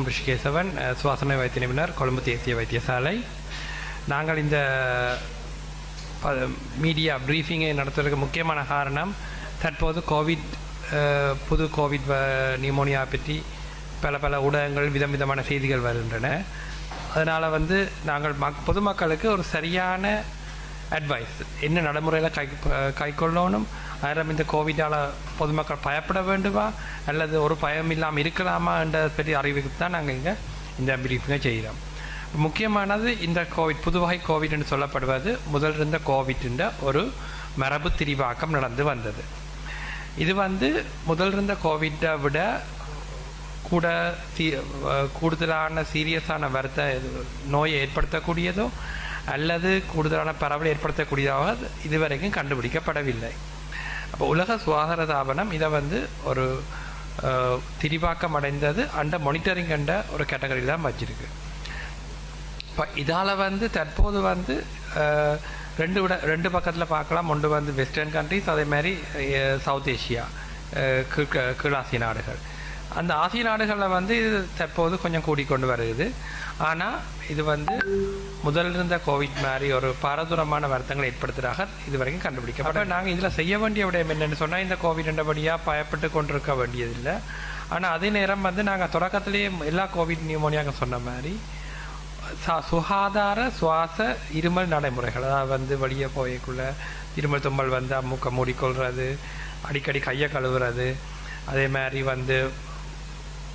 கிருஷ்ண புஷ்கேசவன், சுவாசனை வைத்திய நிபுணர், கொழும்பு தேசிய வைத்தியசாலை. நாங்கள் இந்த மீடியா ப்ரீஃபிங்கை நடத்துவதற்கு முக்கியமான காரணம், தற்போது புது கோவிட் நியூமோனியா பற்றி பல ஊடகங்கள் விதமான செய்திகள் வருகின்றன. அதனால் நாங்கள் பொதுமக்களுக்கு ஒரு சரியான அட்வைஸ், என்ன நடைமுறையில் கைக்கொள்ளணும், இந்த கோவிட்டால் பொதுமக்கள் பயப்பட வேண்டுமா அல்லது ஒரு பயம் இல்லாமல் இருக்கலாமா என்ற பற்றி அறிவுக்கு தான் நாங்கள் இங்கே இந்த ப்ரீஃபிங்கை செய்கிறோம். முக்கியமானது, இந்த புது வகை கோவிட் என்று சொல்லப்படுவது முதல் இருந்த கோவிட்ன்ற ஒரு மரபு திரிவாக்கம் நடந்து வந்தது. இது முதல் இருந்த கோவிட்டை விட கூடுதலான சீரியஸான நோயை ஏற்படுத்தக்கூடியதோ அல்லது கூடுதலான பரவலை ஏற்படுத்தக்கூடியதாக இதுவரைக்கும் கண்டுபிடிக்கப்படவில்லை. அப்போ உலக சுகாதார தாபனம் இதை ஒரு திரிவாக்கம் அடைந்தது அண்ட மானிட்டரிங் என்ற ஒரு கேட்டகரி தான் வச்சிருக்கு. இப்போ இதால் தற்போது ரெண்டு பக்கத்தில் பார்க்கலாம். ஒன்று வெஸ்டர்ன் கண்ட்ரிஸ், அதே மாதிரி சவுத் ஏஷியா, கீழாசிய நாடுகள். அந்த ஆசிய நாடுகளில் இது தற்போது கொஞ்சம் கூடிக்கொண்டு வருகிறது. ஆனால் இது முதல் இருந்த கோவிட் மாதிரி ஒரு பாரதூரமான வருத்தங்களை ஏற்படுத்துகிறாக இது வரைக்கும் கண்டுபிடிக்கப்பட்ட. நாங்கள் இதில் செய்ய வேண்டிய விடயம் என்னென்னு சொன்னால், இந்த கோவிட் என்றபடியாக பயப்பட்டு கொண்டிருக்க வேண்டியதில்லை. ஆனால் அதே நேரம் நாங்கள் தொடக்கத்திலேயே எல்லா கோவிட் நியூமோனியாக சொன்ன மாதிரி சுகாதார சுவாச இருமல் நடைமுறைகள், அதாவது வெளியே போயக்குள்ள இருமல் தும்மல் மூக்கை மூடிக்கொள்வது, அடிக்கடி கையை கழுவுறது, அதே மாதிரி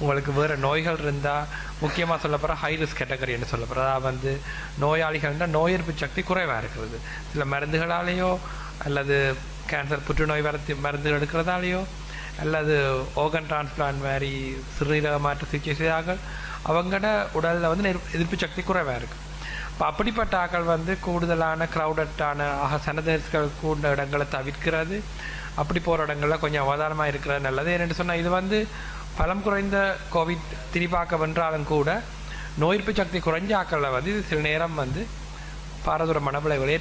உங்களுக்கு வேறு நோய்கள் இருந்தால், முக்கியமாக சொல்லப்போகிற ஹை ரிஸ்க் கேட்டகரின்னு சொல்லப்போகிற, அதாவது நோயாளிகள்னால் நோய் எதிர்ப்பு சக்தி குறைவாக இருக்கிறது, சில மருந்துகளாலேயோ அல்லது கேன்சர் புற்றுநோய் மருந்துகள் எடுக்கிறதாலேயோ அல்லது ஓர்கன் டிரான்ஸ்பிளான்ட் மாதிரி சிறுநீரக மாற்று சிகிச்சை செய்தார்கள், அவங்களோட உடலில் எதிர்ப்பு சக்தி குறைவாக இருக்குது. இப்போ அப்படிப்பட்ட ஆக்கள் கூடுதலான க்ரௌடட்டான சனதர்கள் கூண்ட இடங்களை தவிர்க்கிறது, அப்படி போகிற இடங்களில் கொஞ்சம் அவதானமாக இருக்கிறது நல்லது. ஏன்னு சொன்னால், இது பலம் குறைந்த கோவிட் திரிபாக்க வென்றாலும் கூட நோய் எதிர்ப்பு சக்தி குறைஞ்ச ஆக்களில் இது சில நேரம் பாரதூர மனவிளைவுகளே